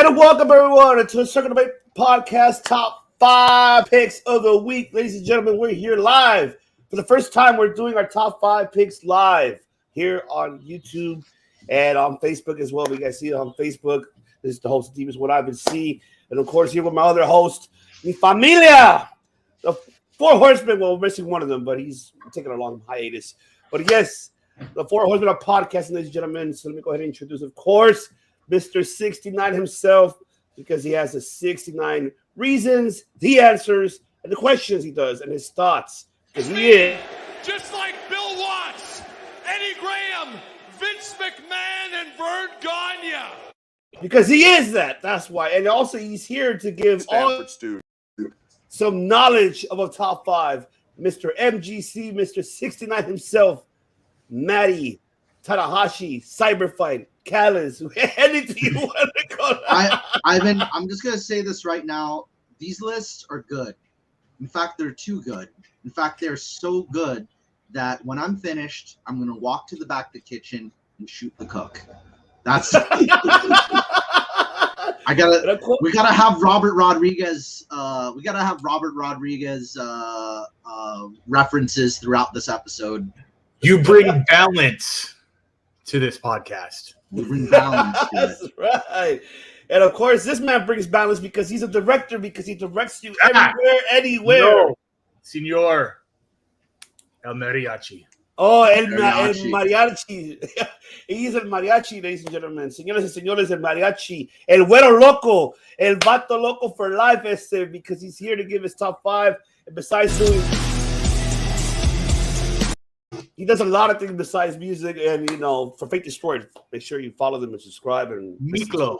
And welcome everyone to the Circle Debate Podcast Top 5 Picks of the Week. Ladies and gentlemen, we're here live. For the first time, we're doing our top 5 picks live here on YouTube and on Facebook as well. You guys see it on Facebook. This is the host of Devious, what I've been seeing. And of course, here with my other host, Mi Familia. The Four Horsemen. Well, we're missing one of them, but he's taking a long hiatus. But yes, the Four Horsemen are podcasting, ladies and gentlemen. So let me go ahead and introduce, of course, Mr. 69 himself, because he has the 69 reasons, the answers, and the questions he does, and his thoughts. Because he is just like Bill Watts, Eddie Graham, Vince McMahon, and Vern Gagne. Because he is that. That's why. And also, he's here to give all some knowledge of a top 5. Mr. MGC, Mr. 69 himself, Matty, Tanahashi, Cyberfight, CALLIS, anything you want to call Ivan, I'm just going to say this right now. These lists are good. In fact, they're too good. In fact, they're so good that when I'm finished, I'm going to walk to the back of the kitchen and shoot the cook. That's we gotta have Robert Rodriguez references throughout this episode. You bring balance to this podcast. We bring balance. That's right. And of course, this man brings balance because he's a director, because he directs you everywhere, anywhere. No, Senor El Mariachi. Oh, el mariachi. He's el mariachi, ladies and gentlemen. Señoras y señores, el mariachi. El güero loco. El vato loco for life, because he's here to give his top 5. And besides doing, he does a lot of things besides music. And, you know, for Faith Destroyed, make sure you follow them and subscribe. And Miklo.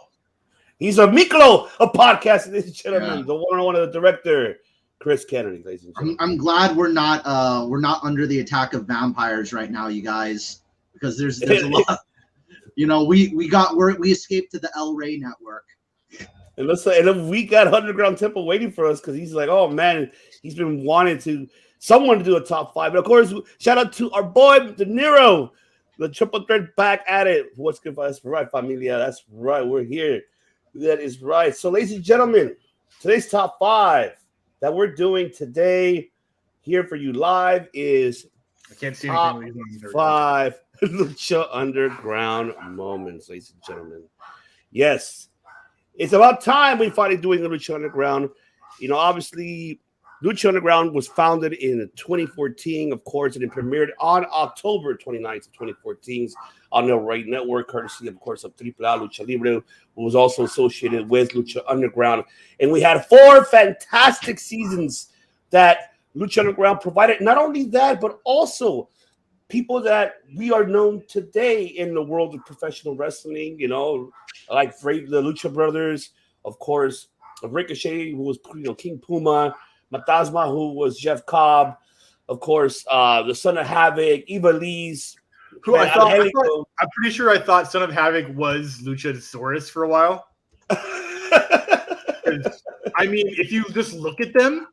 He's a Miklo of podcasting, ladies and gentlemen. Yeah. The one on one of the director, Chris Kennedy, ladies and gentlemen. I'm glad we're not under the attack of vampires right now, you guys, because there's a lot. You know, we escaped to the El Rey network. And let's say, and we got Underground Temple waiting for us because he's like, oh man, he's been wanting someone to do a top 5. But of course, shout out to our boy De Niro, the triple threat back at it. What's good for us? Right, familia. That's right. We're here. That is right. So, ladies and gentlemen, today's top 5 that we're doing today here for you live is I can't see top anything. 5 Lucha Underground moments, ladies and gentlemen. Yes, it's about time we finally doing the Lucha Underground. You know, obviously, Lucha Underground was founded in 2014, of course, and it premiered on October 29th of 2014 on the Right Network, courtesy, of course, of AAA Lucha Libre, who was also associated with Lucha Underground. And we had 4 fantastic seasons that Lucha Underground provided. Not only that, but also people that we are known today in the world of professional wrestling, you know, like the Lucha Brothers, of course, Ricochet, who was, you know, King Puma, Matasma, who was Jeff Cobb, of course, the Son of Havoc, IVELISSE, who I'm pretty sure I thought Son of Havoc was Luchasaurus for a while. I mean, if you just look at them,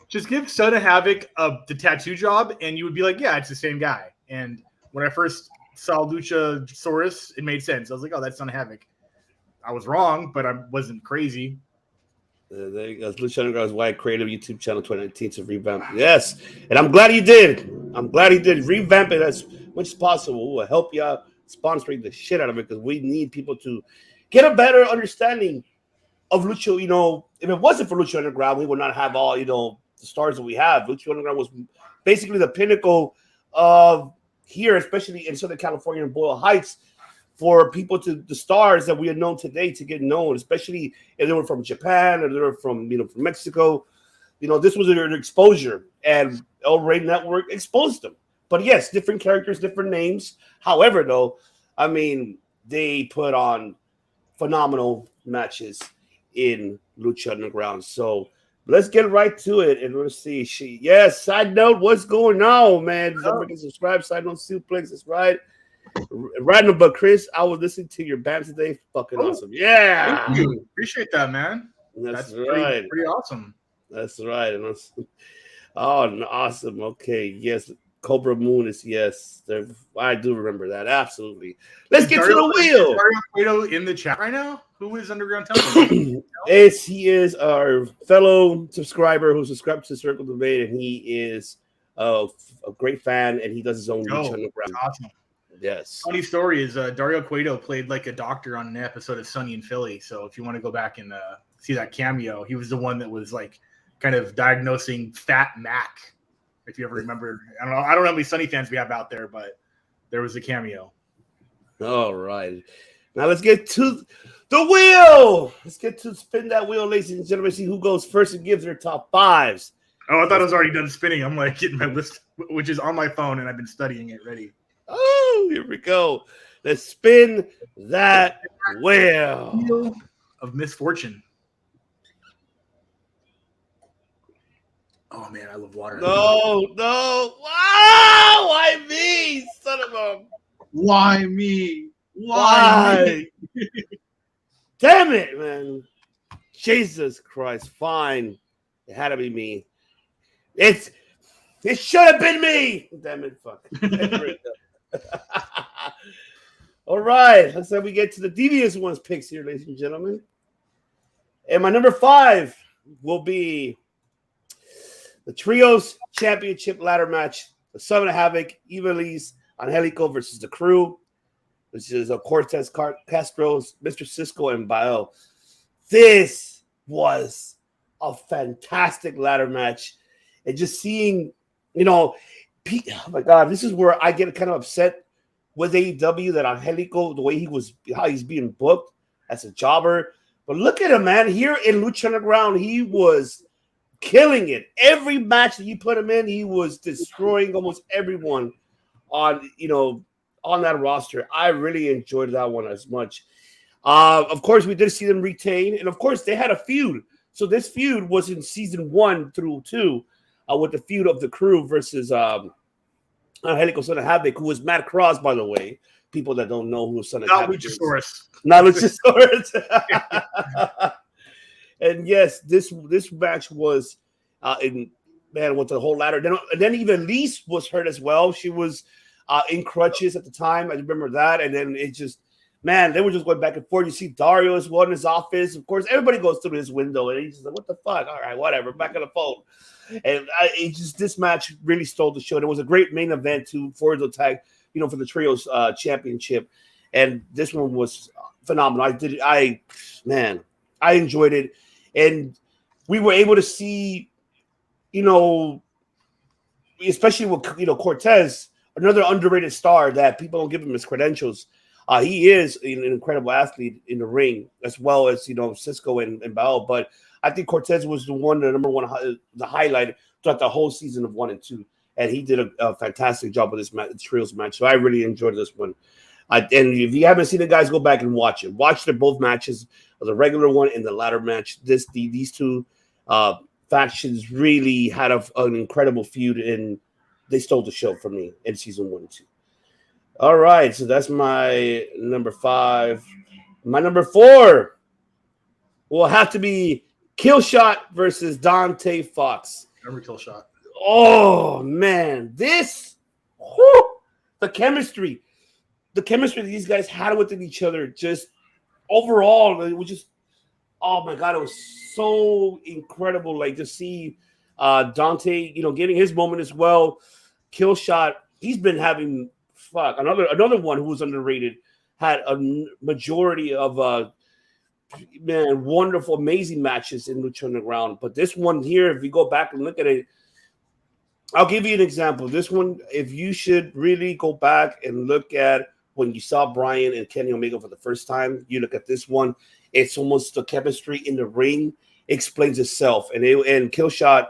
just give Son of Havoc the tattoo job, and you would be like, yeah, it's the same guy. And when I first saw Luchasaurus, it made sense. I was like, oh, that's Son of Havoc. I was wrong, but I wasn't crazy. There you go. Lucha Underground's wide creative YouTube channel 2019 to revamp. Yes, and I'm glad he did. Revamp it as much as possible. We'll help you out, sponsoring the shit out of it, because we need people to get a better understanding of Lucha. You know, if it wasn't for Lucha Underground, we would not have all, you know, the stars that we have. Lucha Underground was basically the pinnacle of here, especially in Southern California and Boyle Heights, for people the stars that we are known today to get known, especially if they were from Japan or they were from, you know, from Mexico. You know, this was their exposure, and El Rey Network exposed them. But yes, different characters, different names. However, though, I mean, they put on phenomenal matches in Lucha Underground. So let's get right to it, and let's see. Yes, side note, what's going on, man? Somebody can subscribe. Side note, suplex. That's right. Random, but Chris, I was listening to your band today. Fucking awesome. Yeah. Thank you. Appreciate that, man. That's right. Pretty awesome. That's right. And oh, awesome. Okay. Yes. Cobra Moon is yes. I do remember that absolutely. Let's Is get Dario, to the wheel. Is Dario Cueto in the chat right now? Who is Underground Temple? He is our fellow subscriber who subscribed to Circle Debate, and he is a great fan, and he does his own Lucha Underground. Awesome. Yes. Funny story is Dario Cueto played like a doctor on an episode of Sunny in Philly. So if you want to go back and see that cameo, he was the one that was like kind of diagnosing Fat Mac. If you ever remember, I don't know how many Sunny fans we have out there, but there was a cameo. All right. Now let's get to the wheel. Let's get to spin that wheel, ladies and gentlemen. See who goes first and gives their top fives. Oh, I thought I was already done spinning. I'm like getting my list, which is on my phone, and I've been studying it ready. Oh, here we go. Let's spin that wheel of misfortune. Oh man, I love water. No. Wow, why me? Son of a. Why me? Why? Damn it, man. Jesus Christ. Fine. It had to be me. It should have been me. Damn it, fuck. All right. Let's say we get to the devious ones picks here, ladies and gentlemen. And my number 5 will be the Trios Championship ladder match. The Son of Havoc, IVELISSE, Angelico versus the Crew, which is CORTEZ, CASTRO, Mr. CISCO, and BAEL. This was a fantastic ladder match. And just seeing, oh my God, this is where I get kind of upset with AEW that Angelico, the way how he's being booked as a jobber. But look at him, man. Here in Lucha Underground, he was killing it. Every match that you put him in, he was destroying almost everyone on that roster. I really enjoyed that one as much. Of course, we did see them retain, and of course, they had a feud. So this feud was in season 1 through 2, with the feud of the Crew versus Angelico Son of Havoc, who was Matt Cross, by the way. People that don't know who Son of Havoc is. Not Luchasaurus. And yes, this match was with the whole ladder. Then even Lise was hurt as well. She was in crutches at the time. I remember that. And then it just, man, they were just going back and forth. You see Dario as well in his office. Of course, everybody goes through his window, and he's just like, what the fuck? All right, whatever. Back on the phone. And this match really stole the show. It was a great main event for the tag, for the Trios Championship. And this one was phenomenal. I enjoyed it. And we were able to see, especially with, CORTEZ, another underrated star that people don't give him his credentials. He is an incredible athlete in the ring, as well as, CISCO and BAEL. But I think CORTEZ was the number one, the highlight throughout the whole season of 1 and 2. And he did a fantastic job with this Trios match. So I really enjoyed this one. And if you haven't seen it, guys, go back and watch it. Watch both matches, the regular one and the ladder match. These two factions really had an incredible feud, and they stole the show from me in season 1 and 2. All right, so that's my number 5. My number 4 will have to be Killshot versus Dante Fox. Remember Killshot? Oh man, the chemistry that these guys had within each other, just overall, it was just, oh my God, it was so incredible. Like to see Dante, getting his moment as well. Killshot, he's been having another one who was underrated, had a majority of wonderful, amazing matches in Lucha Underground. But this one here, if you go back and look at it, I'll give you an example. This one, if you should really go back and look at when you saw Bryan and Kenny Omega for the first time, you look at this one, it's almost the chemistry in the ring explains itself. And Killshot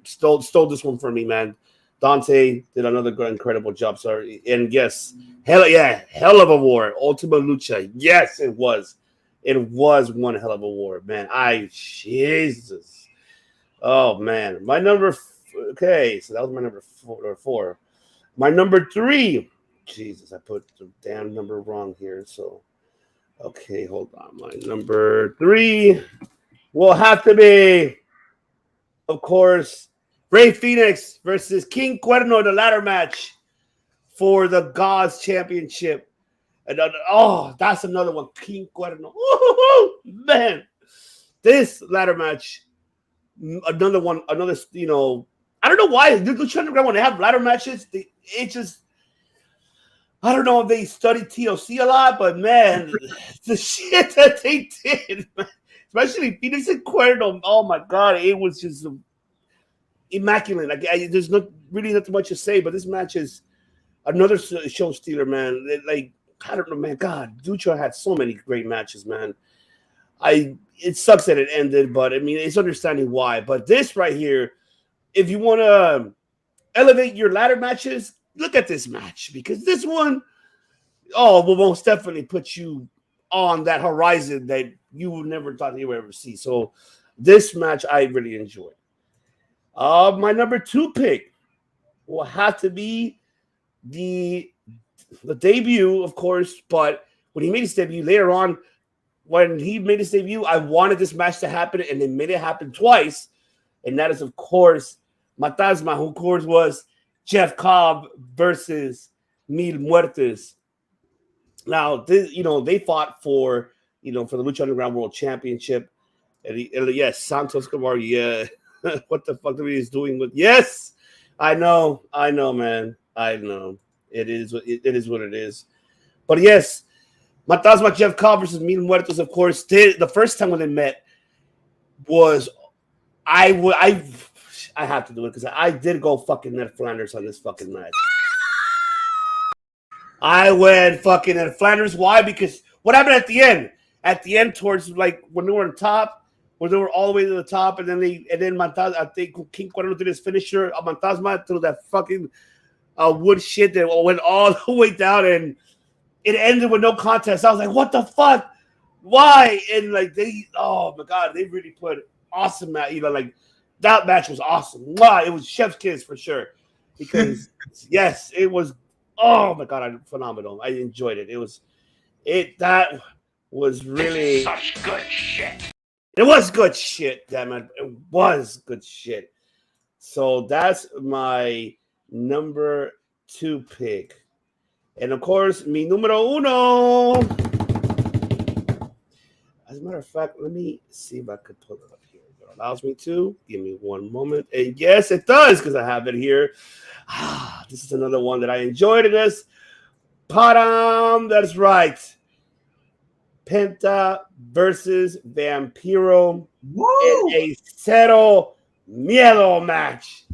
stole this one from me, man. Dante did another incredible job. Sorry. And yes, hell of a war. Ultima Lucha. Yes, it was. It was one hell of a war, man. Jesus. Oh, man. My number... Okay, so that was my number 4. My number 3. Jesus, I put the damn number wrong here. So, okay, hold on. My number 3 will have to be, of course, Rey Fénix versus King Cuerno, the ladder match for the Gods Championship. And that's another one. King Cuerno. Woo-hoo-hoo! Man, this ladder match, another one, another, you know, I don't know why. Lucha Underground, when they have ladder matches, it just, I don't know if they study TLC a lot, but man, the shit that they did, man, especially Fénix and Cuerno, oh my God, it was just immaculate. Like, there's really nothing much to say, but this match is another show stealer, man. Like, I don't know, man. God, Lucha had so many great matches, man. It sucks that it ended, but I mean, it's understanding why. But this right here, if you want to elevate your ladder matches, look at this match, because this one, will most definitely put you on that horizon that you never thought you would ever see. So this match I really enjoyed. My number 2 pick will have to be the debut, of course, but when he made his debut later on, I wanted this match to happen, and they made it happen twice, and that is, of course, Matasma, who, of course, was Jeff Cobb versus Mil Muertes. Now, they fought for the Lucha Underground World Championship, and yes, Santos Escobar, yeah, what the fuck are he doing with? Yes, I know, man, I know. It is what it is. But yes, Matasma Jeff Cobb versus Mil Muertos, of course. The first time when they met was I have to do it because I did go fucking Ned Flanders on this fucking match. I went fucking Ned Flanders. Why? Because what happened at the end? At the end, towards like when they were on top, where they were all the way to the top, and then Matasma, I think King Cuerno did his finisher. Matasma threw that fucking wood shit that went all the way down, and it ended with no contest. I was like, what the fuck? Why? And like oh my God, they really put awesome match. Like that match was awesome. Wow, it was chef's kiss for sure. Because yes, it was. Oh my God, phenomenal. I enjoyed it. That was really Such good shit. It was good shit, damn it. It was good shit. So that's my number 2 pick. And of course, mi número 1. As a matter of fact, let me see if I could pull it up here. If it allows me to. Give me one moment. And yes, it does, because I have it here. This is another one that I enjoyed in this. Padam, that's right. Penta versus Vampiro in a Cero Miedo match.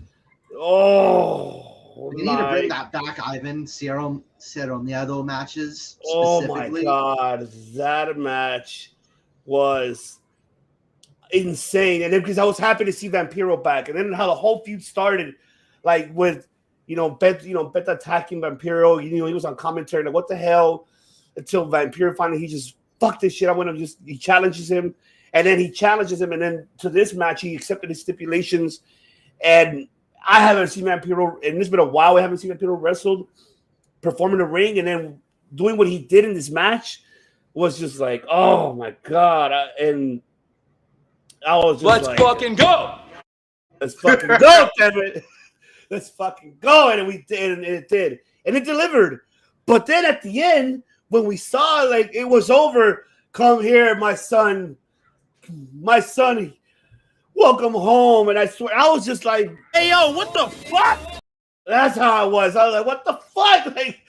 Oh, we need to bring that back, Ivan. Cero Miedo matches. Oh my God, that match was insane. And then because I was happy to see Vampiro back, and then how the whole feud started, like with Penta attacking Vampiro. He was on commentary like, what the hell? Until Vampiro finally he just fuck this shit. He challenges him, and then to this match he accepted his stipulations. And I haven't seen Vampiro, and it's been a while. I haven't seen Vampiro wrestled, perform in the ring, and then doing what he did in this match was just like, oh my God. And I was just Let's like, fucking go. Let's fucking go, Kevin. Let's fucking go. And we did, and it did. And it delivered. But then at the end, when we saw like it was over, come here, my son, welcome home. And I swear, I was just like, hey, yo, what the fuck? That's how I was. I was like, what the fuck? Like,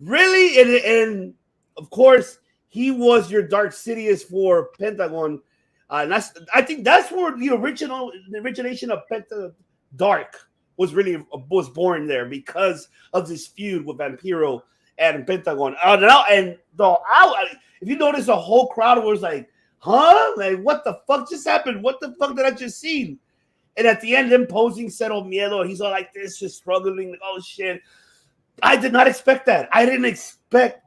really? And of course, he was your Dark Sidious for Pentagon. And I think that's where the origination of Penta Dark was born there, because of this feud with Vampiro and Pentagon. If you notice, the whole crowd was like, huh? Like, what the fuck just happened? What the fuck did I just see? And at the end, him posing Cero Miedo, he's all like this, just struggling. Like, oh, shit. I did not expect that. I didn't expect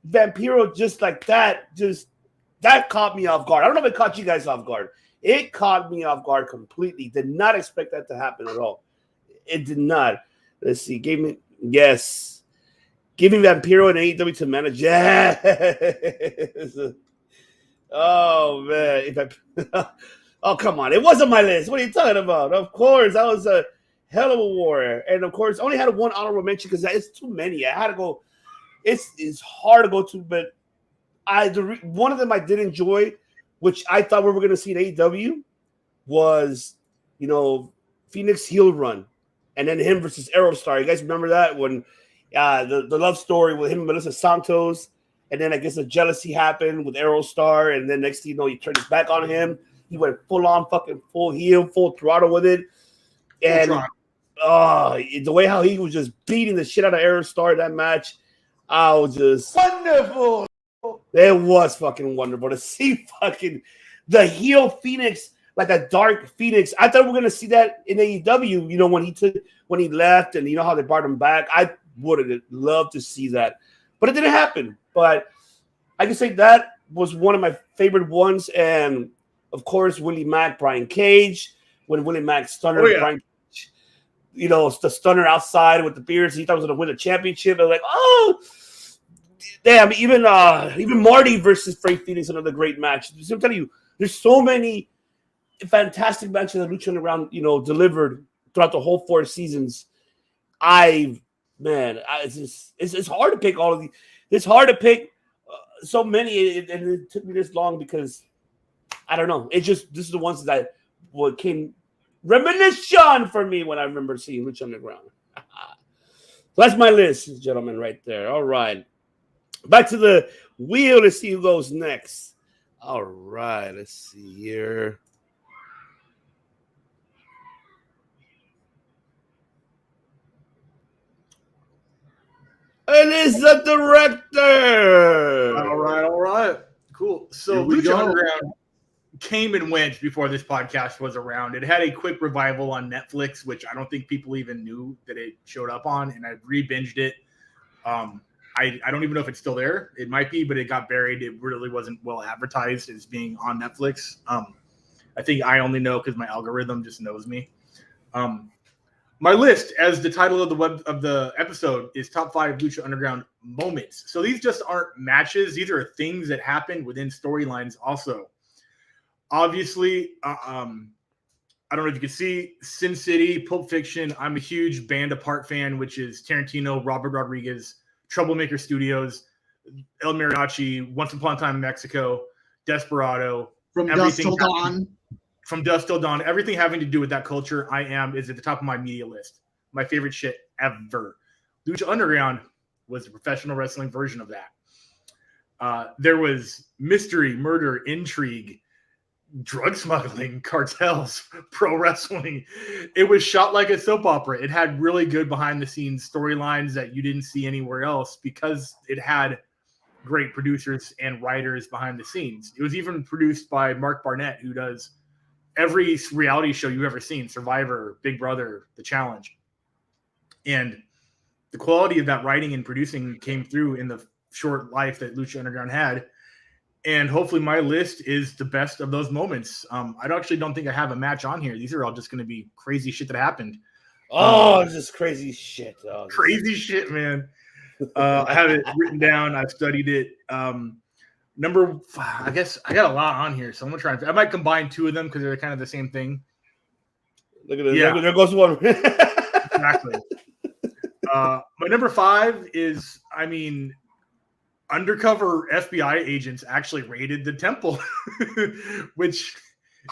Vampiro just like that. That caught me off guard. I don't know if it caught you guys off guard. It caught me off guard completely. Did not expect that to happen at all. It did not. Let's see. Giving Vampiro an AEW to manage. Yes. Oh, man. Oh, come on. It wasn't my list. What are you talking about? Of course. That was hell of a warrior. And of course, only had one honorable mention because it's too many. I had to go. It's hard to go to, but one of them I did enjoy, which I thought we were going to see in AEW, was Phoenix heel run, and then him versus AEROSTAR. You guys remember that when the love story with him and Melissa Santos, and then I guess the jealousy happened with AEROSTAR, and then next thing you know, he turned his back on him. He went full on fucking full heel, full throttle with it, and the way how he was just beating the shit out of AEROSTAR in that match, I was just Wonderful. It was fucking wonderful to see fucking the heel Phoenix, like a dark Phoenix. I thought we were gonna see that in AEW, when he left, and you know how they brought him back. I would have loved to see that, but it didn't happen. But I can say that was one of my favorite ones, and of course Willie Mack, Brian Cage, when Willie Mack stunner Brian Cage, the stunner outside with the beards. He thought he was gonna win a championship. I was like, oh. Damn, even Marty versus Frank Phoenix, another great match. I'm telling you, there's so many fantastic matches that Lucha Underground, delivered throughout the whole 4 seasons. It's hard to pick all of these. It's hard to pick so many, and it took me this long because I don't know. This is the ones that came reminiscent for me when I remember seeing Lucha Underground. So that's my list, gentlemen, right there. All right. Back to the wheel to see who goes next. All right, let's see here. It is the director. All right. Cool. So Lucha Underground came and went before this podcast was around. It had a quick revival on Netflix, which I don't think people even knew that it showed up on, and I re-binged it. I don't even know if it's still there. It might be, but it got buried. It really wasn't well advertised as being on Netflix. I think I only know because my algorithm just knows me. My list, as the title of the episode, is Top 5 Lucha Underground Moments. So these just aren't matches. These are things that happen within storylines also. Obviously, I don't know if you can see Sin City, Pulp Fiction. I'm a huge Band Apart fan, which is Tarantino, Robert Rodriguez, Troublemaker Studios, El Mariachi, Once Upon a Time in Mexico, Desperado. From Dusk Till Dawn. From Dusk Till Dawn. Everything having to do with that culture is at the top of my media list. My favorite shit ever. Lucha Underground was the professional wrestling version of that. There was mystery, murder, intrigue, drug smuggling, cartels, pro wrestling. It was shot like a soap opera. It had really good behind the scenes storylines that you didn't see anywhere else because it had great producers and writers behind the scenes. It was even produced by Mark Barnett, who does every reality show you've ever seen: Survivor, Big Brother, The Challenge. And the quality of that writing and producing came through in the short life that Lucha Underground had. And hopefully my list is the best of those moments. I actually don't think I have a match on here. These are all just going to be crazy shit that happened. It's just crazy shit. Crazy shit, man. I have it written down. I've studied it. I guess I got a lot on here, so I'm going to try. I might combine 2 of them because they're kind of the same thing. Look at this. Yeah. There goes one. Exactly. My number 5 is, undercover FBI agents actually raided the temple, which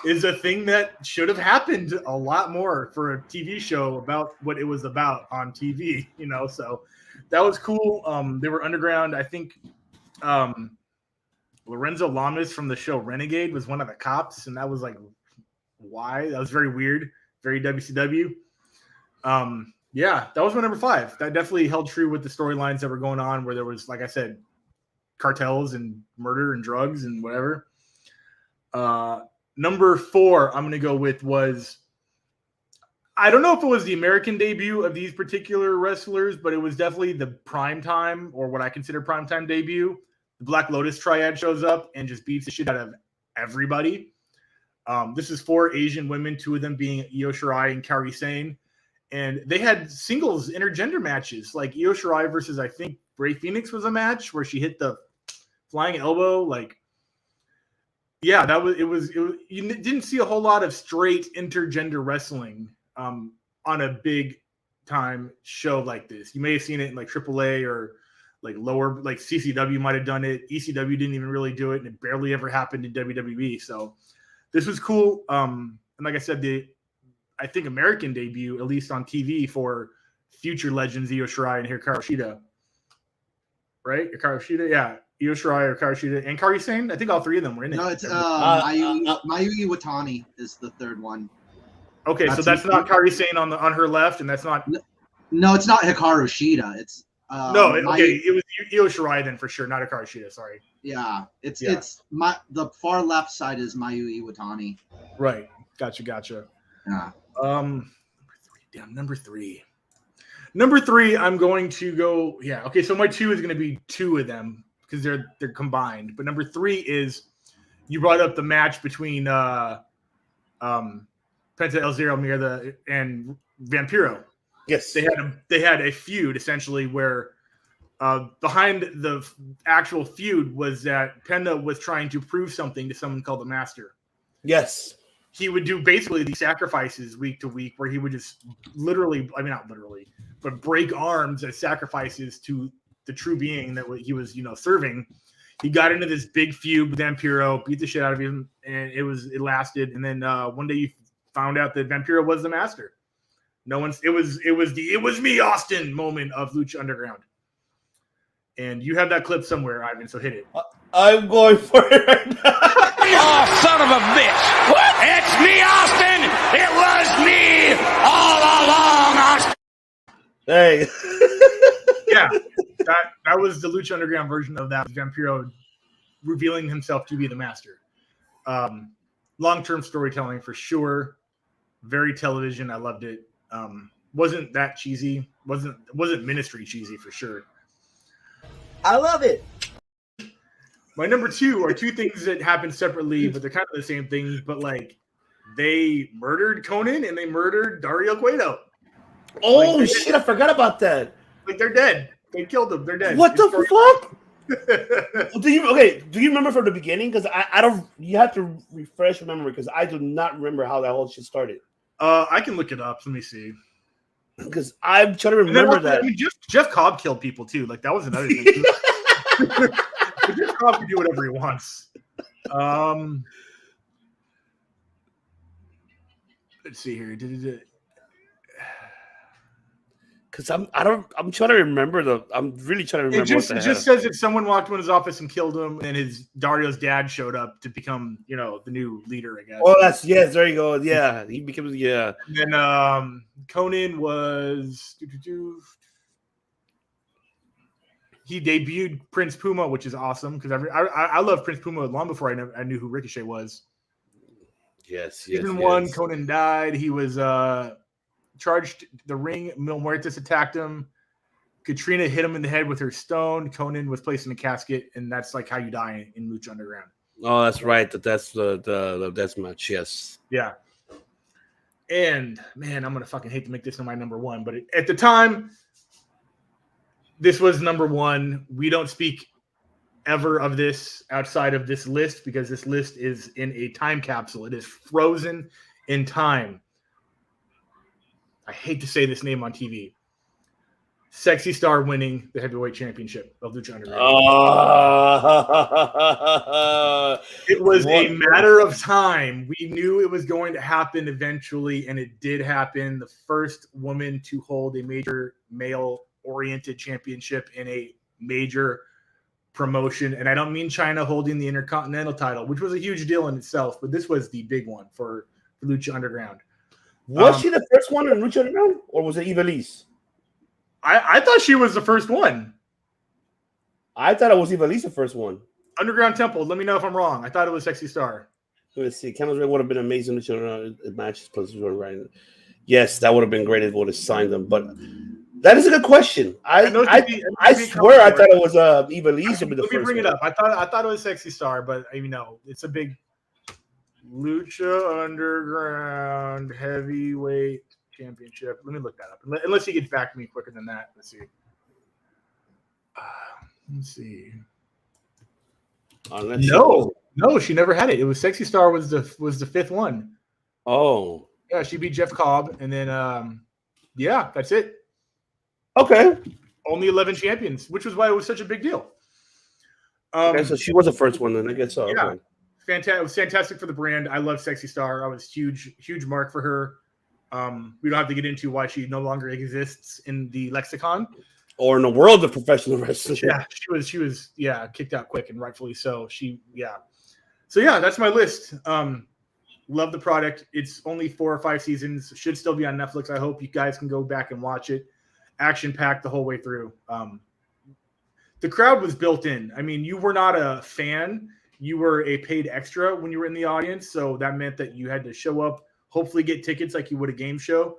is a thing that should have happened a lot more for a TV show about what it was about on TV, so that was cool. They were underground. I think Lorenzo Lamas from the show Renegade was one of the cops, and that was like, why? That was very weird, very WCW. Yeah, that was my number 5. That definitely held true with the storylines that were going on, where there was, like I said, cartels and murder and drugs and whatever. Number 4 I'm going to go with was, I don't know if it was the American debut of these particular wrestlers, but it was definitely the primetime, or what I consider primetime debut. The Black Lotus Triad shows up and just beats the shit out of everybody. This is 4 Asian women, 2 of them being Io Shirai and Kaori Sane. And they had singles intergender matches, like Io Shirai versus, I think, Rey Fenix was a match where she hit the flying elbow. Like, yeah, it was you didn't see a whole lot of straight intergender wrestling on on a big time show like this. You may have seen it in like AAA or like lower, like CCW might have done it. ECW didn't even really do it, and it barely ever happened in WWE. So this was cool. And like I said, I think American debut, at least on TV, for future legends Io Shirai and Hikaru Shida. Right? Hikaru Shida? Yeah. Io Shirai, Hikaru Shida, and Kairi Sane. I think all three of them were in it. No, it's Mayumi Iwatani is the third one. Okay, so that's not Kairi Sane on her left, and that's not. No, it's not Hikaru Shida. It's it was Io Shirai then for sure, not Hikaru Shida. Sorry. Yeah, it's the far left side is Mayu Iwatani. Right. Gotcha. Yeah. Number three. Number three, I'm going to go. Yeah. Okay. So my two is going to be two of them because they're combined. But number three is you brought up the match between Penta El Zero Miedo and Vampiro. Yes, they had a feud essentially where behind the actual feud was that Penta was trying to prove something to someone called the Master. Yes. He would do basically these sacrifices week to week where he would just literally, I mean, not literally, but break arms as sacrifices to the true being that he was, serving. He got into this big feud with Vampiro, beat the shit out of him, and it lasted. And then one day you found out that Vampiro was the Master. It was me, Austin moment of Lucha Underground. And you have that clip somewhere, Ivan, so hit it. I'm going for it right now. Oh, son of a bitch! What? It's me, Austin! It was me all along, Austin! Hey. Yeah, that was the Lucha Underground version of that. Vampiro revealing himself to be the Master. Long-term storytelling for sure. Very television. I loved it. Wasn't that cheesy? Wasn't ministry cheesy for sure. I love it. My number two are two things that happened separately, but they're kind of the same thing. But like, they murdered Conan and they murdered Dario Cueto. Oh shit! I forgot about that. Like they're dead. They killed them. They're dead. What the fuck? Do you remember from the beginning? Because I don't. You have to refresh your memory because I do not remember how that whole shit started. I can look it up. Let me see. Because I'm trying to remember that. I mean, Jeff Cobb killed people too. Like that was another thing. Jeff Cobb can do whatever he wants. Let's see here. Because I'm trying to remember I'm really trying to remember. It just says that someone walked into his office and killed him, and his Dario's dad showed up to become, the new leader, I guess. Oh, yes, there you go. Yeah, he becomes And then Conan was he debuted Prince Puma, which is awesome because I love Prince Puma long before I knew who Ricochet was. Yes. Season 1, Conan died. He was charged the ring. Mil Muertes attacked him. Katrina hit him in the head with her stone. Conan was placed in a casket, and that's like how you die in Lucha Underground. Oh, that's right. That's the death match. Yes. Yeah. And man, I'm gonna fucking hate to make this my number one, but at the time, this was number one. We don't speak ever of this outside of this list because this list is in a time capsule. It is frozen in time. I hate to say this name on TV. Sexy Star winning the heavyweight championship of Lucha Underground. It was a matter of time. We knew it was going to happen eventually, and it did happen. The first woman to hold a major male-oriented championship in a major promotion. And I don't mean China holding the Intercontinental title, which was a huge deal in itself, but this was the big one for Lucha Underground. Was she the first one in Lucha Underground, or was it IVELISSE? I thought she was the first one. I thought it was IVELISSE the first one. Underground Temple. Let me know if I'm wrong. I thought it was Sexy Star. Let's see. Camel's Ring would have been amazing matches. Right. Yes, that would have been great if it would have signed them. But that is a good question. I swear I thought it was IVELISSE. Let me bring it up. I thought it was Sexy Star, but it's a big Lucha Underground heavyweight championship. Let me look that up. Unless he gets back to me quicker than that. Let's see. No, she never had it. It was Sexy Star was the fifth one. Oh. Yeah, she beat Jeff Cobb, and then Yeah, that's it. Okay. Only 11 champions, which was why it was such a big deal. Okay, so she was the first one then, I guess so. Yeah. Okay. Fantastic. It was fantastic for the brand. I love Sexy Star. I was huge mark for her. We don't have to get into why she no longer exists in the lexicon Or in the world of professional wrestling. Yeah, she was kicked out quick, and rightfully so. So that's my list. Love the product. It's only 4 or 5 seasons. Should still be on Netflix. I hope you guys can go back and watch it. Action packed the whole way through. The crowd was built in. I mean, you were not a fan. You were a paid extra when you were in the audience. So that meant that you had to show up, hopefully get tickets like you would a game show.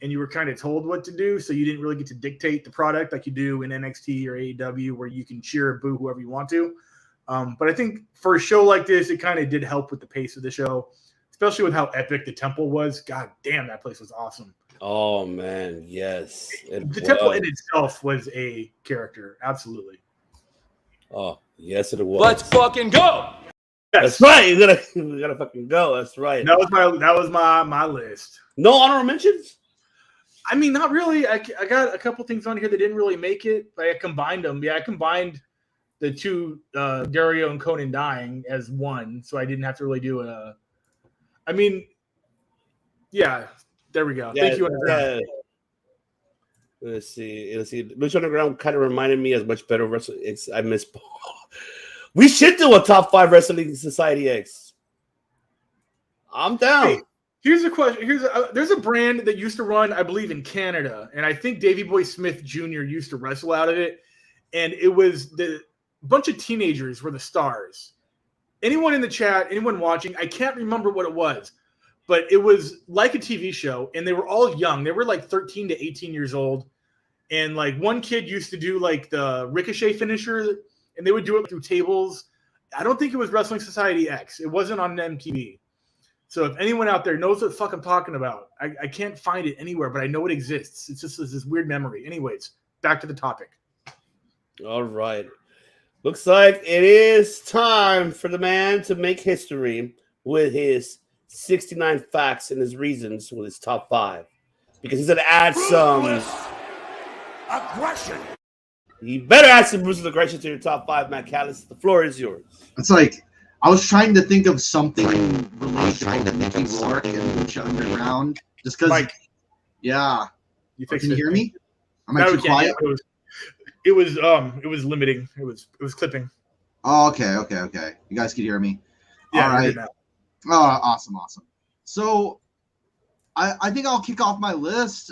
And you were kind of told what to do. So you didn't really get to dictate the product like you do in NXT or AEW, where you can cheer or boo whoever you want to. But I think for a show like this, it kind of did help with the pace of the show, especially with how epic the temple was. God damn, that place was awesome. Oh, man, yes. The temple in itself was a character. Absolutely. Oh, yes, it was. Let's fucking go. That's right. You gotta fucking go. That's right. That was my list. No honorable mentions? I mean, not really. I got a couple things on here that didn't really make it, but I combined them. Yeah, I combined the two Dario and Conan dying as one, so I didn't have to really do a. I mean, yeah, there we go. Yeah, Thank you. Yeah. Let's see. Lucha Underground kind of reminded me as much better wrestling. I miss. We should do a top 5 Wrestling Society X. I'm down. Hey, here's a question. There's a brand that used to run, I believe, in Canada, and I think Davey Boy Smith Jr. used to wrestle out of it, and it was the bunch of teenagers were the stars. Anyone in the chat, anyone watching, I can't remember what it was, but it was like a TV show, and they were all young. They were like 13 to 18 years old, and like one kid used to do like the Ricochet finisher, and they would do it through tables. I don't think it was Wrestling Society X. It wasn't on MTV. So if anyone out there knows what the fuck I'm talking about, I can't find it anywhere, but I know it exists. It's just this weird memory. Anyways, back to the topic. All right. Looks like it is time for the man to make history with his 69 facts and his reasons with his top 5. Because he's going to add some aggression. You better add some ruthless aggression to your top 5, Matt Callis. The floor is yours. It's like I was trying to think of something related to Mickey Rourke and Lucha Underground, just because. Yeah, can you hear me? Am I too quiet? It was limiting. It was clipping. Oh, okay. You guys can hear me. Yeah, all right. Oh, awesome. So, I think I'll kick off my list.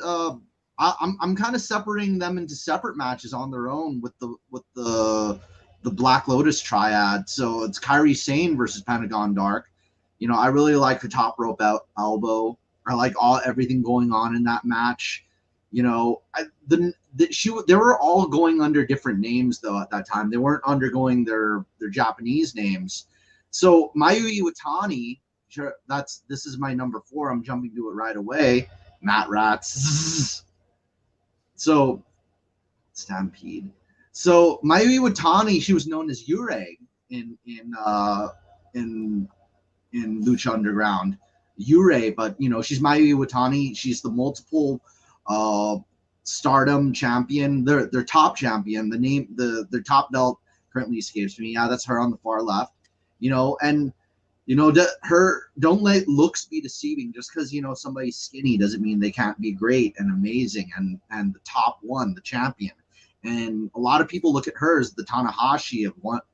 I'm kind of separating them into separate matches on their own with the Black Lotus triad. So it's Kairi Sane versus Pentagon Dark. You know, I really like her top rope elbow. I like everything going on in that match. You know, they were all going under different names though at that time. They weren't undergoing their Japanese names. So Mayu Iwatani, this is my number 4. I'm jumping to it right away. Matt Rats. So Stampede. So Mayu Iwatani, she was known as Yurei in Lucha Underground. Yurei, but you know, she's Mayu Iwatani. She's the multiple Stardom champion, their top champion. Their top belt currently escapes me. Yeah, that's her on the far left. You know, and you know, don't let looks be deceiving. Just because, you know, somebody's skinny doesn't mean they can't be great and amazing and the top one, the champion. And a lot of people look at her as the Tanahashi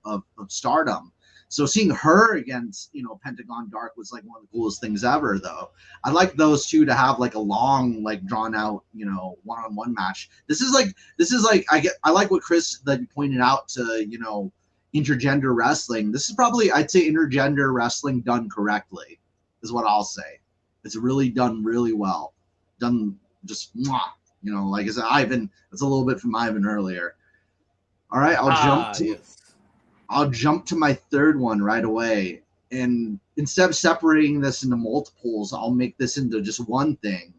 of Stardom. So seeing her against, you know, Pentagon Dark was like one of the coolest things ever, though. I'd like those two to have like a long, like drawn out, you know, one-on-one match. This is like I like what Chris that pointed out to, you know, intergender wrestling. This is probably, I'd say, intergender wrestling done correctly is what I'll say. It's really done really well. Done just, you know, like I said, Ivan, it's a little bit from Ivan earlier. All right, I'll jump to my third one right away. And instead of separating this into multiples, I'll make this into just one thing.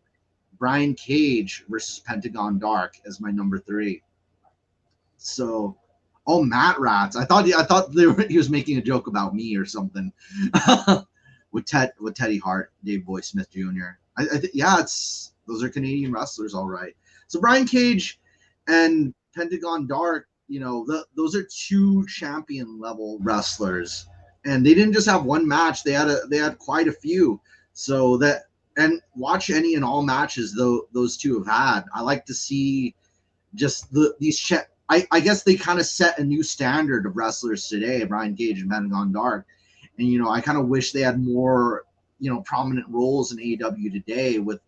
Brian Cage versus Pentagon Dark as my number 3. So, oh, Matt Rats. I thought he was making a joke about me or something. with Teddy Hart, Dave Boy Smith Jr. I think those are Canadian wrestlers, all right. So Brian Cage and Pentagon Dark, those are 2 champion level wrestlers, and they didn't just have one match; they had quite a few. So that, and watch any and all matches those 2 have had. I like to see just these. I guess they kind of set a new standard of wrestlers today, Brian Cage and Pentagon Dark, and I kind of wish they had more prominent roles in AEW today with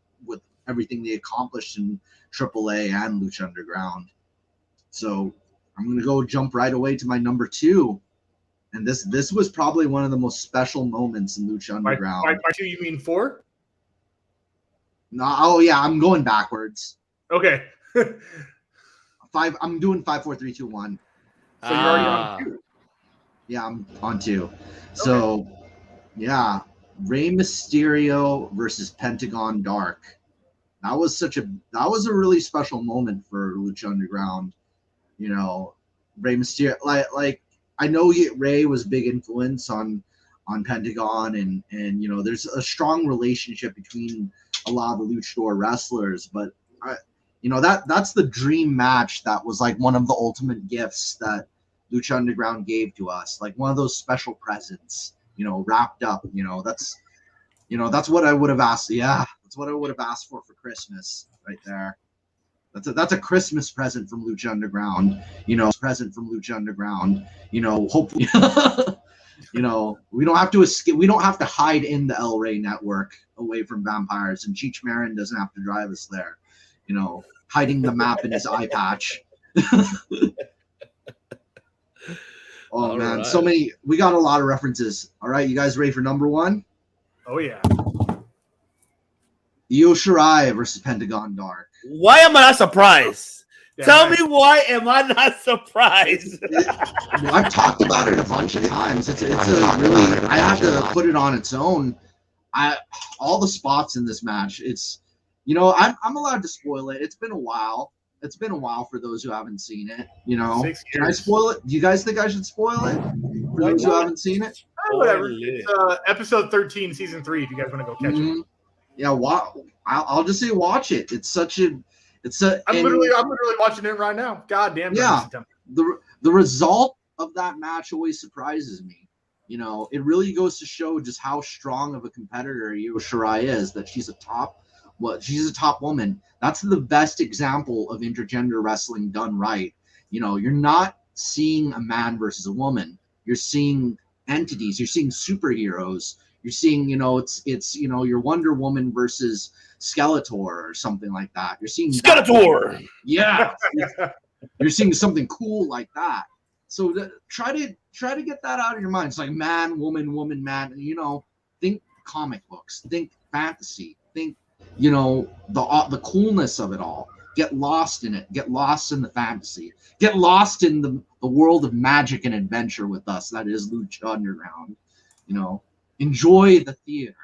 everything they accomplished in AAA and Lucha Underground. So I'm gonna jump right away to my number 2, and this was probably one of the most special moments in Lucha Underground. By 2 you mean 4? No, oh yeah, I'm going backwards. Okay. 5. I'm doing 5, 4, 3, 2, 1. So you're already on 2. Yeah, I'm on 2. So yeah, Rey Mysterio versus Pentagon Dark. That was a really special moment for Lucha Underground. Rey Mysterio, like I know Rey was a big influence on Pentagon, and there's a strong relationship between a lot of the luchador wrestlers, but that's the dream match. That was like one of the ultimate gifts that Lucha Underground gave to us, like one of those special presents, wrapped up. That's what I would have asked. Yeah, that's what I would have asked for Christmas, right there. That's a Christmas present from Lucha Underground. Hopefully, we don't have to escape. We don't have to hide in the El Rey network away from vampires, and Cheech Marin doesn't have to drive us there. Hiding the map in his eye patch. Oh man, right. So many. We got a lot of references. All right, you guys ready for number 1? Oh yeah. Io Shirai versus Pentagon Dark. Why am I not surprised? Tell me why am I not surprised? I've talked about it a bunch of times. It's a really. I have to put it on its own. All the spots in this match. It's. I'm allowed to spoil it. It's been a while. It's been a while for those who haven't seen it. 6 years. Can I spoil it? Do you guys think I should spoil it for those who haven't seen it? Oh, whatever. It's episode 13, season 3. If you guys want to go catch it. Yeah, I'll just say watch it. I'm literally watching it right now. God damn. Yeah. The result of that match always surprises me. It really goes to show just how strong of a competitor Io Shirai is. That she's a top woman. That's the best example of intergender wrestling done right. You're not seeing a man versus a woman. You're seeing entities. You're seeing superheroes. You're seeing, it's your Wonder Woman versus Skeletor or something like that. You're seeing Skeletor. Yeah. You're seeing something cool like that. So try to get that out of your mind. It's like man, woman, man. Think comic books. Think fantasy. Think the coolness of it all. Get lost in it. Get lost in the fantasy. Get lost in the world of magic and adventure with us. That is Lucha Underground. Enjoy the theater.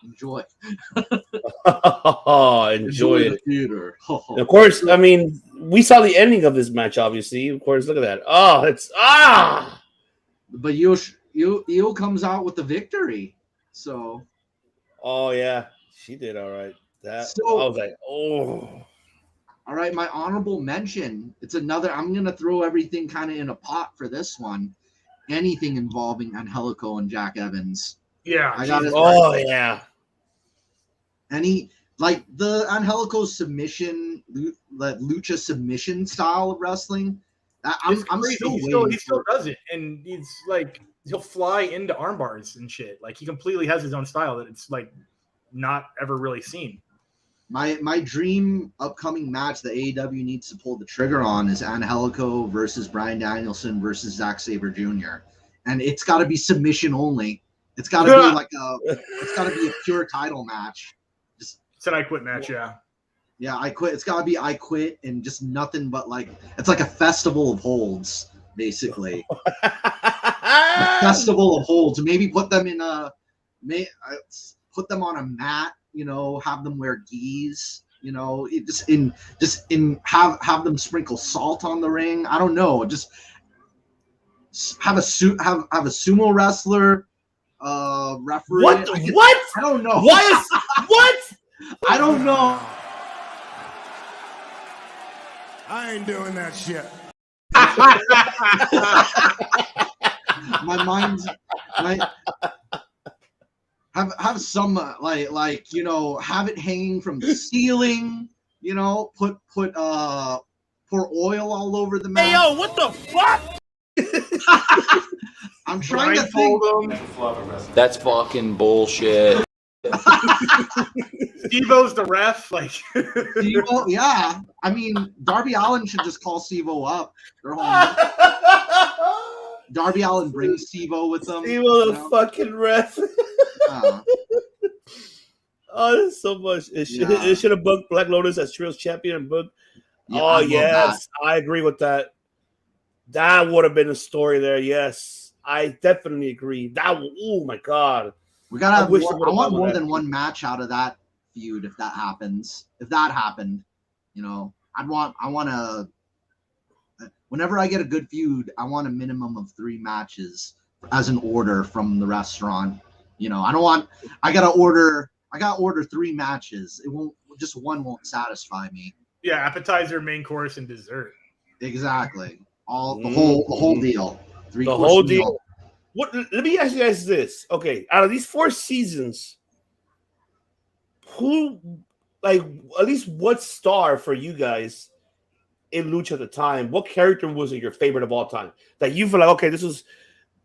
Enjoy. Enjoy the theater. Of course, I mean, we saw the ending of this match, obviously. Of course, look at that. Oh, it's But Io comes out with the victory. So. Oh yeah, she did all right. I was like, oh. All right, my honorable mention. It's another. I'm gonna throw everything kind of in a pot for this one. Anything involving Angelico and Jack Evans. Yeah, I got it. Oh yeah. Like the Angelico submission, the Lucha submission style of wrestling. I'm still waiting. He still does it, and he's like he'll fly into arm bars and shit. Like he completely has his own style that it's like not ever really seen. My dream upcoming match that AEW needs to pull the trigger on is Angelico versus Bryan Danielson versus Zack Sabre Jr. And it's got to be submission only. It's got to be it's got to be a pure title match. It's an I Quit match, yeah. Yeah, I Quit. It's got to be I Quit and just nothing but it's like a festival of holds, basically. A festival of holds. Maybe put them put them on a mat. Have them wear gis. Have them sprinkle salt on the ring. I don't know. Just have a sumo wrestler referee. What? I don't know. What? I don't know. I ain't doing that shit. My mind's have some like you know, have it hanging from the ceiling. You know, pour oil all over the map. Hey, yo, what the fuck? I'm trying to think. That's fucking bullshit. Steve-O's the ref. Like, Steve-O, yeah. I mean, Darby Allin should just call Steve-O up. They're home. Darby Allin brings Steve-O with them. Steve-O the fucking ref. Oh, there's so much. It should have booked Black Lotus as Trios champion and booked. Yeah, oh, yes. I agree with that. That would have been a story there. Yes. I definitely agree. Oh, my God. We gotta have more, I want more than one match out of that feud if that happens. If that happened, you know, I want to. Whenever I get a good feud, I want a minimum of 3 matches as an order from the restaurant. You know, I gotta order 3 matches. It won't, just one won't satisfy me. yeah, appetizer, main course, and dessert. Exactly. The whole deal. The whole deal. Let me ask you guys this. Okay, out of these 4 seasons, who, like, at least what star for you guys in Lucha at the time, what character was your favorite of all time? That you feel like, okay, this was,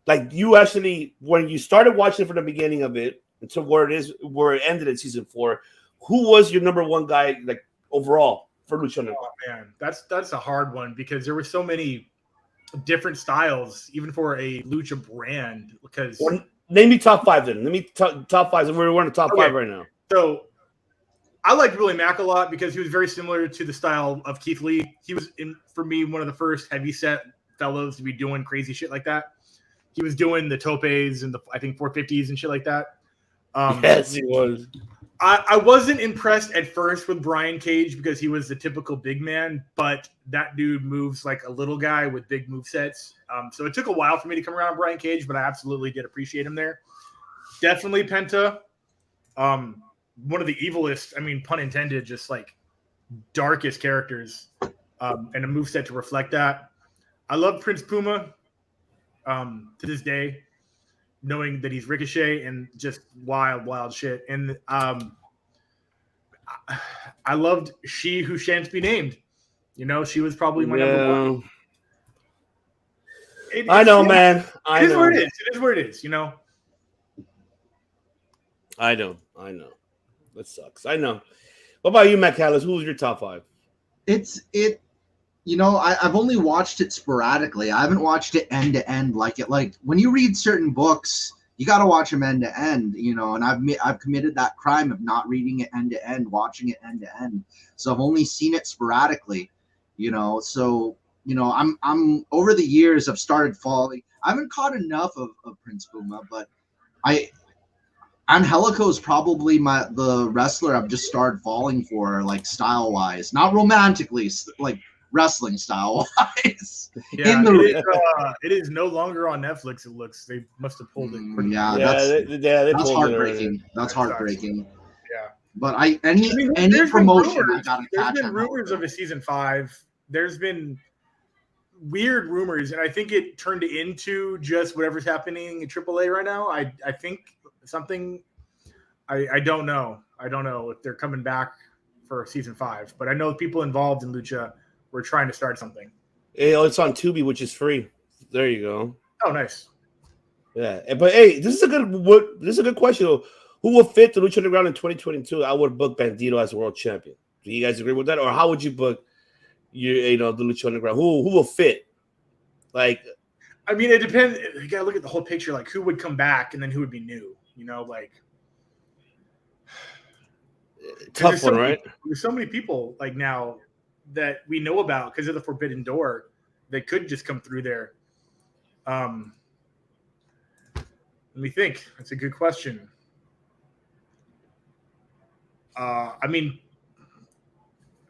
like, you actually, when you started watching from the beginning of it until where it ended in season 4, who was your number 1 guy, like, overall for Lucha? Oh, man, that's a hard one because there were so many different styles, even for a Lucha brand. Because name me top 5 then. Let me top 5. We're in the top 5 right now. So I liked Willie Mack a lot because he was very similar to the style of Keith Lee. He was, for me, one of the first heavy set fellows to be doing crazy shit like that. He was doing the topes and I think 450s and shit like that. Yes, he was. I wasn't impressed at first with Brian Cage because he was the typical big man, but that dude moves like a little guy with big movesets. So it took a while for me to come around Brian Cage, but I absolutely did appreciate him there. Definitely Penta. One of the evilest, I mean, pun intended, just like darkest characters, and a moveset to reflect that. I love Prince Puma to this day, knowing that he's Ricochet and just wild shit. And I loved She Who Shan't Be Named. You know, she was probably my number 1. I know, man. It is where it is. It is where it is, you know? I know. That sucks. I know. What about you, Matt Callis? Who was your top 5? You know, I've only watched it sporadically. I haven't watched it end to end like it. Like when you read certain books, you got to watch them end to end. You know, and I've committed that crime of not reading it end to end, watching it end to end. So I've only seen it sporadically. You know, so you know, I'm over the years I've started falling. I haven't caught enough of Prince Puma, but Angelico is probably the wrestler I've just started falling for, like style wise, not romantically, like wrestling style wise. Yeah, it is no longer on Netflix. It looks they must have pulled it. That's heartbreaking. That's heartbreaking. Yeah, but any promotion I gotta catch. There's been rumors of a season 5. There's been weird rumors, and I think it turned into just whatever's happening in AAA right now. I think something. I don't know. I don't know if they're coming back for season 5, but I know people involved in Lucha were trying to start something. It's on Tubi, which is free. There you go. Oh, nice. Yeah, but hey, this is a good question. Who will fit the Lucha Underground in 2022? I would book Bandito as world champion. Do you guys agree with that, or how would you book the Lucha Underground? Who will fit? Like, I mean, it depends. You gotta look at the whole picture. Like, who would come back, and then who would be new? You know, like tough one, right? There's so many people like now that we know about because of the Forbidden Door that could just come through there. Let me think. That's a good question. I mean,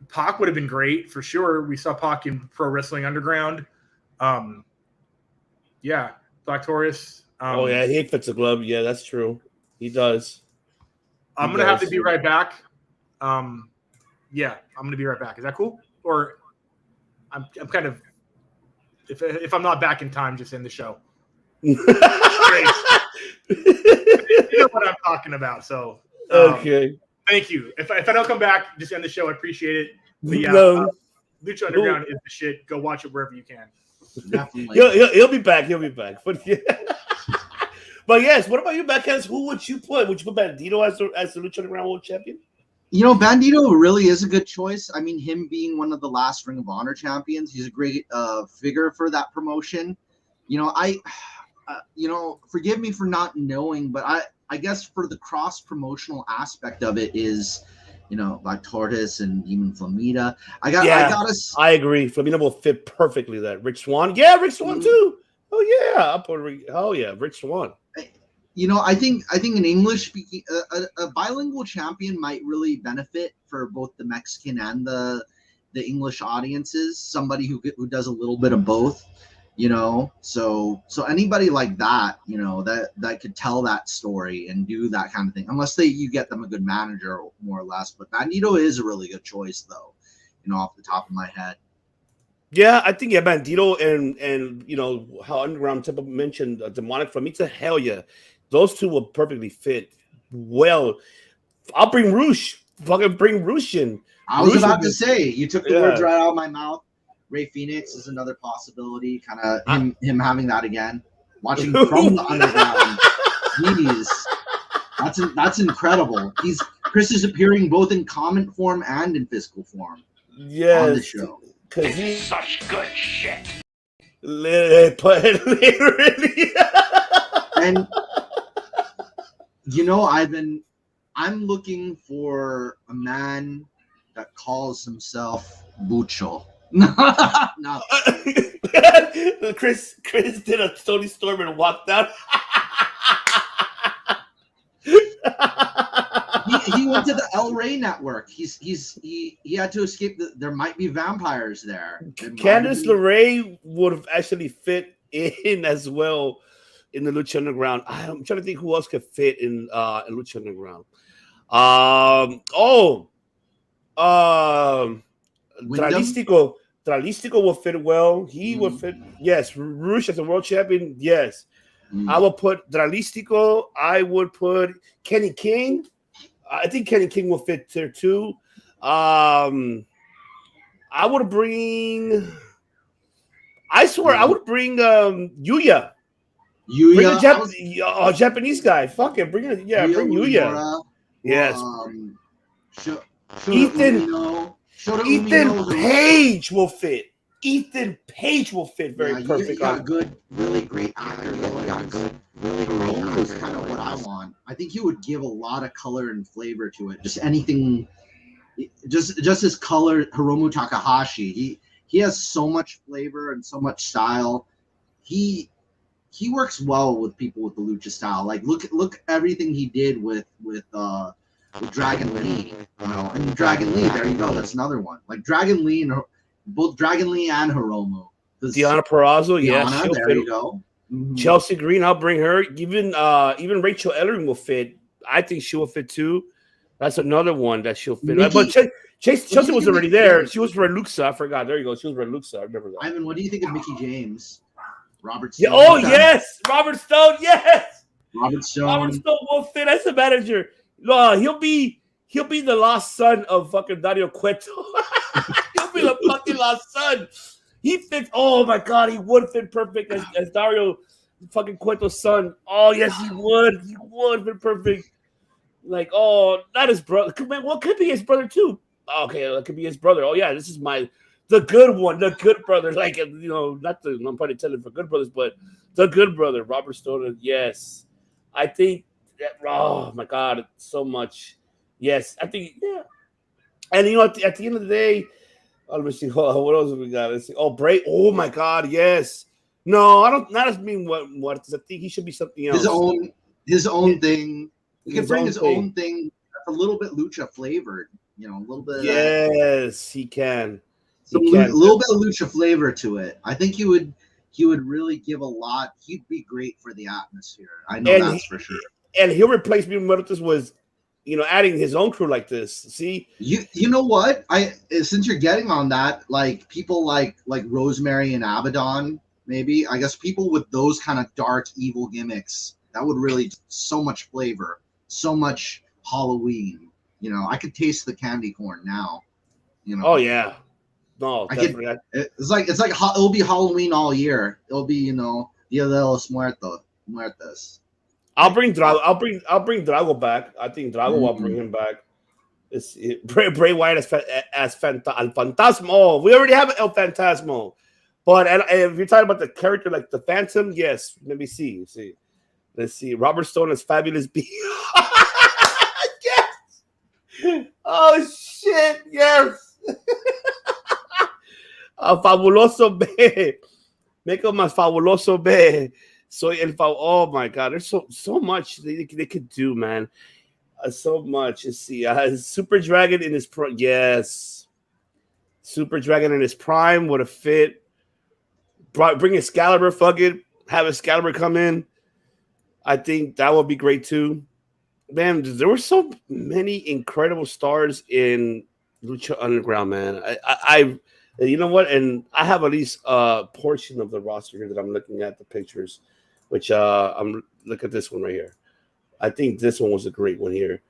Pac would have been great for sure. We saw Pac in Pro Wrestling Underground. Yeah, Black Taurus. Oh yeah, he fits a glove. Yeah, that's true. He does. I'm gonna have to be right back. Yeah, I'm gonna be right back. Is that cool? Or I'm kind of if I'm not back in time, just end the show. Great. You know what I'm talking about. So Okay. Thank you. If I don't come back, just end the show. I appreciate it. But yeah, No. Lucha Underground is the shit. Go watch it wherever you can. Definitely. He'll be back. He'll be back. But yeah. But yes, what about you, Backhand? Who would you put? Would you put Bandito as the Lucha Underground World Champion? You know, Bandito really is a good choice. I mean, him being one of the last Ring of Honor champions, he's a great figure for that promotion. You know, forgive me for not knowing, but I guess for the cross promotional aspect of it is, you know, like Cortez and even Flamita. I agree. Flamita will fit perfectly that. Rich Swann. Yeah, Rich Swann too. Oh yeah. Rich Swann. You know, I think an English speaking, a bilingual champion might really benefit for both the Mexican and the English audiences. Somebody who does a little bit of both, you know. So anybody like that, you know, that could tell that story and do that kind of thing. Unless you get them a good manager, more or less. But Bandito is a really good choice, though. You know, off the top of my head. Yeah, I think Bandito and you know how Underground Temple mentioned Demonic Flamita. Hell yeah. Those two will perfectly fit well. I'll bring Roosh. Fucking bring Roosh in. I was about to say, you took the words right out of my mouth. Ray Phoenix is another possibility. Kind of him having that again. Watching from the Underground. Jeez. That's incredible. Chris is appearing both in comment form and in physical form. Yes. On the show. Because he's such good shit. Literally. And you know, I'm looking for a man that calls himself Bucho. No. Chris did a Tony Storm and walked out. He went to the El Rey network. He had to escape. There might be vampires there. Candice LeRae would have actually fit in as well in the Lucha Underground. I'm trying to think who else could fit in Lucha Underground. Tralistico will fit well. He will fit. Yes, Roosh as a world champion. Yes, I will put Tralistico. I would put Kenny King. I think Kenny King will fit there too. I would bring. I swear, I would bring Yuya. Bring a Japanese guy. Fuck it. Bring it. Yeah, bring Yuya. Yes. Ethan Page will fit. Ethan Page will fit very perfect. You got good, really great actor. You got good, really great actor. Is kind of what I want. I think he would give a lot of color and flavor to it. Just anything. Just his color. Hiromu Takahashi. He has so much flavor and so much style. He works well with people with the lucha style. Like look everything he did with Dragon Lee, you know, and Dragon Lee. There you go. That's another one. Like Dragon Lee and both Dragon Lee and Hiromu. Diana Perazzo, yeah, there you go. Chelsea Green, I'll bring her. Even Rachel Ellering will fit. I think she will fit too. That's another one that she'll fit. But Chelsea was already there. She was for Lucha. I forgot. There you go. She was for Lucha. I remember that. Ivan, what do you think of Mickie James? Robert Stone. Yeah, oh yes, Robert Stone. Yes, Robert Stone will fit as a manager. He'll be the lost son of fucking Dario Cueto. He'll be the fucking lost son. He fits. Oh my god, he would fit perfect as Dario fucking Cueto's son. Oh yes, he would. He would fit perfect. Like, oh, not his brother. What could be his brother too? Okay, that could be his brother. Oh yeah, this is the good one, the good brother. Like, you know, not the I'm probably telling for good brothers, but the good brother, Robert Stone. Yes, I think that. Oh my god, so much. Yes, I think And you know, at the end of the day, let me see. What else have we got? Let's see. Oh, Bray. Oh my god, yes. No, I don't. Not as being what I think he should be something else. His own thing. He can bring his own thing. A little bit lucha flavored. You know, a little bit. Yes, he can. A little bit of lucha flavor to it. I think he would really give a lot. He'd be great for the atmosphere. I know that's for sure. And he'll replace me with this was adding his own crew like this. See, you know what? Since you're getting on that, like people like Rosemary and Abaddon, maybe I guess people with those kind of dark evil gimmicks that would really so much flavor, so much Halloween. I could taste the candy corn now. Oh yeah, no, definitely. It's like it'll be Halloween all year. It'll be Dia de los Muertos. I'll bring Drago. I'll bring Drago back. I think Drago will bring him back. Bray Wyatt as El Fantasma. Oh, we already have El Fantasma. But if you're talking about the character like the Phantom, yes. Let me see. Let's see. Robert Stone as Fabulous B. Yes. Oh shit. Yes. Fabuloso B. Make him más fabuloso B. Oh my God, there's so much they could do, man. So much. Let's see. Super Dragon in his prime. Yes. Super Dragon in his prime would have fit. Bring Excalibur, fuck it. Have Excalibur come in. I think that would be great too. Man, there were so many incredible stars in Lucha Underground, man. I you know what? And I have at least a portion of the roster here that I'm looking at the pictures, which look at this one right here. I think this one was a great one here.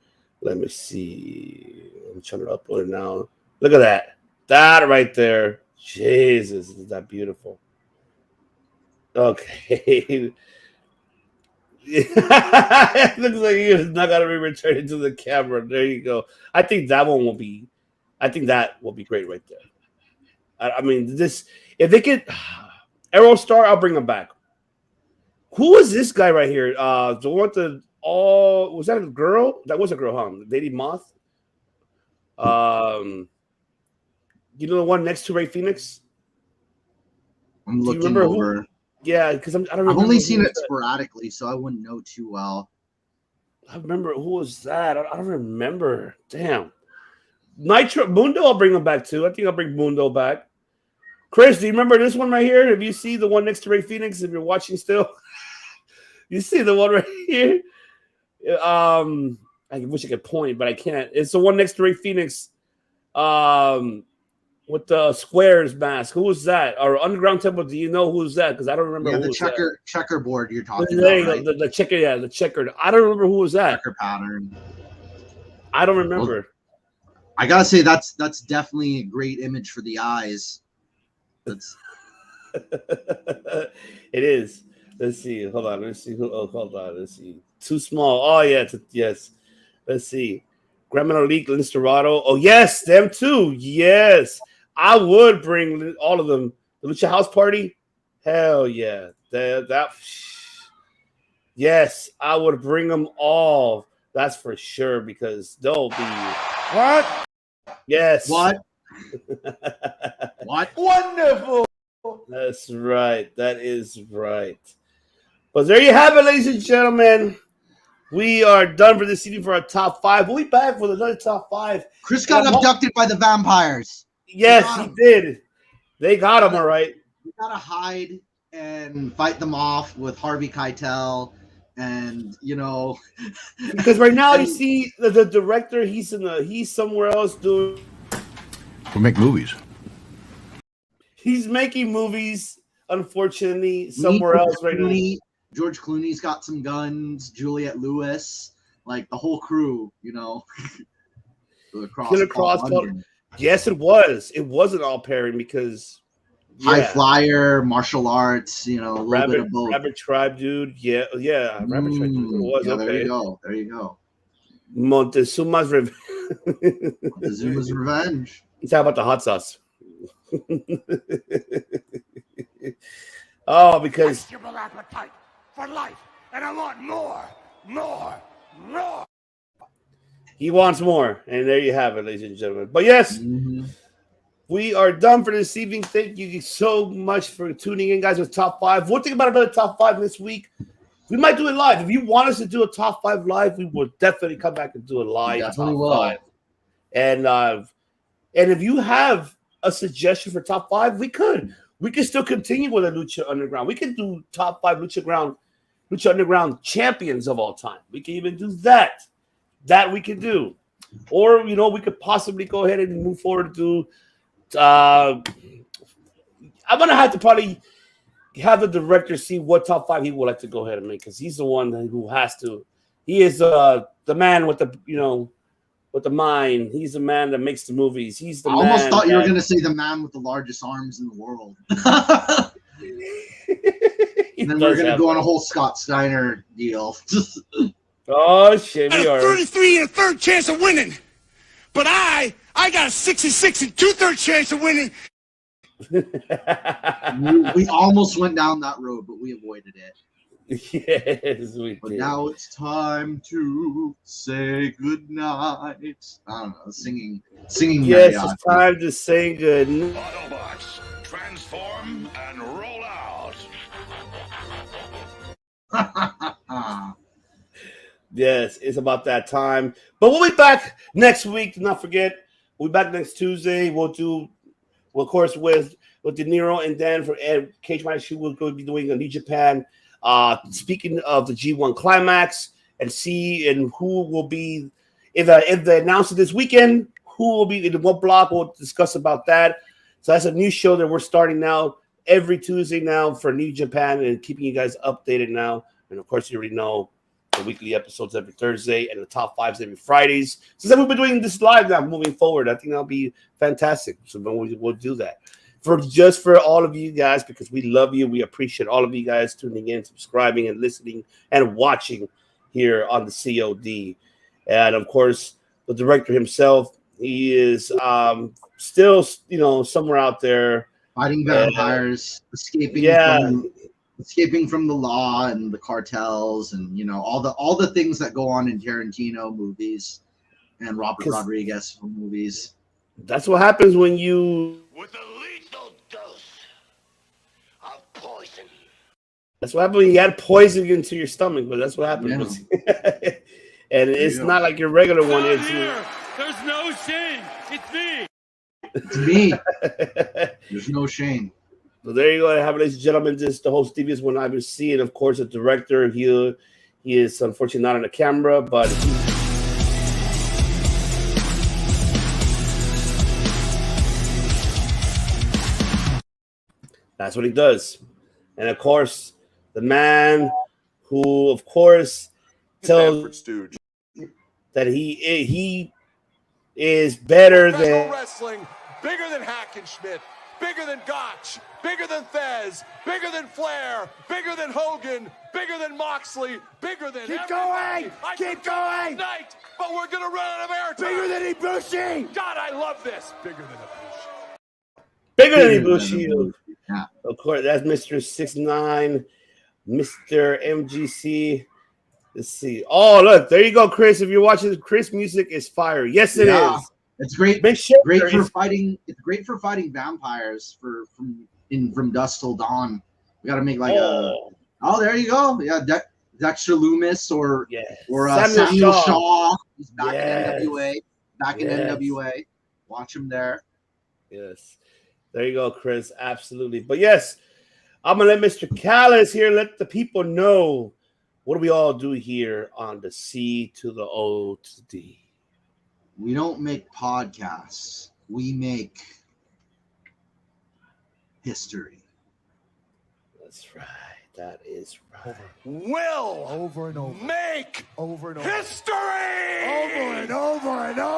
Let me see. I'm trying to upload it now. Look at that. That right there. Jesus, is that beautiful? Okay. It looks like he's not gonna be returning to the camera. There you go. I think that will be great right there. I mean, if they could AEROSTAR, I'll bring them back. Who is this guy right here? The one with the was that a girl? That was a girl, huh? Lady Moth. The one next to Ray Phoenix? I'm looking over. Yeah, because I don't remember. I've only seen it sporadically, so I wouldn't know too well. I remember who was that? I don't remember. Damn. Nitro Mundo, I'll bring him back too. I think I'll bring Mundo back. Chris, do you remember this one right here? If you see the one next to Ray Phoenix, if you're watching still, you see the one right here. I wish I could point, but I can't. It's the one next to Ray Phoenix. With the squares mask. Who was that? Or Underground Temple, do you know who's that? Because I don't remember. Yeah, who the checkerboard you're talking there about. You go. The checker, yeah, the checkered. I don't remember who was that. Checker pattern. I don't remember. Well, I gotta say that's definitely a great image for the eyes. That's it is. Let's see. Hold on. Let's see who. Oh, hold on. Let's see. Too small. Oh yeah. Yes. Let's see. Grandma League, Listerado. Oh yes, them too. Yes. I would bring all of them. The Lucha House Party, hell yeah. Yes, I would bring them all. That's for sure because they'll be What? Yes. What? What? Wonderful. That's right. That is right. But there you have it, ladies and gentlemen. We are done for this evening for our top 5. We'll be back with another top 5. Chris got abducted by the vampires. Yes, he did. They got him, all right. We gotta hide and fight them off with Harvey Keitel, and because right now you see the director. He's somewhere else doing. We make movies. He's making movies, unfortunately, somewhere else right now. George Clooney's got some guns. Juliette Lewis, like the whole crew, Killer Cross. Yes, it was. It wasn't all pairing because High Flyer, martial arts, a little bit of both. Rabbit Tribe, dude. Yeah. Rabbit Tribe was okay. There you go. Montezuma's Revenge. Montezuma's Revenge. He's talking about the hot sauce. Oh, because Insatiable appetite for life, and I want more. he wants more, and there you have it, ladies and gentlemen. But yes, we are done for this evening. Thank you so much for tuning in, guys, with top 5. We'll think about another top 5 this week. We might do it live. If you want us to do a top 5 live, we will definitely come back and do it live. Definitely top will. 5. And if you have a suggestion for top 5, we could still continue with a Lucha Underground. We can do top 5 Lucha Underground champions of all time. We can even do that. that we can do. Or, you know, we could possibly go ahead and move forward to I'm going to have to probably have the director see what top 5 he would like to go ahead and make, because he's the one who has to. He is the man with the, you know, with the mind. He's the man that makes the movies. He's the I man. almost thought you were going to say the man with the largest arms in the world. And then we're going to go on a whole Scott Steiner deal. Oh, shit, we are. 33 and a third chance of winning. But I got a 66 and 2/3 chance of winning. We almost went down that road, but we avoided it. Yes, we But did. now it's time to say goodnight. I don't know, singing. Yes, it's time to say good. Autobots, transform and roll out. Yes, it's about that time. But we'll be back next week. Do not forget, we'll be back next Tuesday. We'll do, well, of course, with De Niro, and then for Cage Match, we'll go be doing a New Japan. Speaking of the G1 Climax, and who will be, if they announce it this weekend, who will be in what block. We'll discuss about that. So that's a new show that we're starting now every Tuesday now for New Japan, and keeping you guys updated now. And of course, you already know the weekly episodes every Thursday and the top 5s every Fridays. Since we've been doing this live now, moving forward, I think that'll be fantastic. So we'll do that for all of you guys, because we love you. We appreciate all of you guys tuning in, subscribing, and listening and watching here on the COD. And of course, the director himself, he is still, you know, somewhere out there fighting vampires, escaping from the law and the cartels, and you know all the things that go on in Tarantino movies and Robert Rodriguez movies. That's what happens when you With a lethal dose of poison. That's what happens when you add poison into your stomach, but that's what happens. Yeah. And it's not like your regular one. It's here. There's no shame. It's me. It's me. There's no shame. So there you go, ladies and gentlemen. This is the host, Devious One IVC, and of course the director. He is unfortunately not on the camera, but that's what he does. And of course, the man who, of course, tells that he is better than wrestling, bigger than Hackenschmidt, bigger than Gotch, bigger than Thez, bigger than Flair, bigger than Hogan, bigger than Moxley, bigger than Keep going! Keep going! Night, but we're gonna run out of airtime. Bigger than Ibushi! God, I love this. Bigger than Ibushi. Bigger than Ibushi. Yeah. Of course, that's Mr. 6ix9ine, Mr. MGC. Let's see. Oh, look, there you go, Chris. If you're watching, Chris music is fire. Yes, it is. It's great. Big shit. Great for fighting. It's great for fighting vampires from dusk till dawn. We got to make like there you go. Yeah, Dexter Loomis or Samuel Shaw. He's back in NWA. Back in NWA. Watch him there. Yes. There you go, Chris. Absolutely. But yes, I'm gonna let Mr. Callis here let the people know what do we all do here on the C to the O to the D. We don't make podcasts. We make history. That's right. That is right. Will Over and over. make Over and over. history. Over and over and over.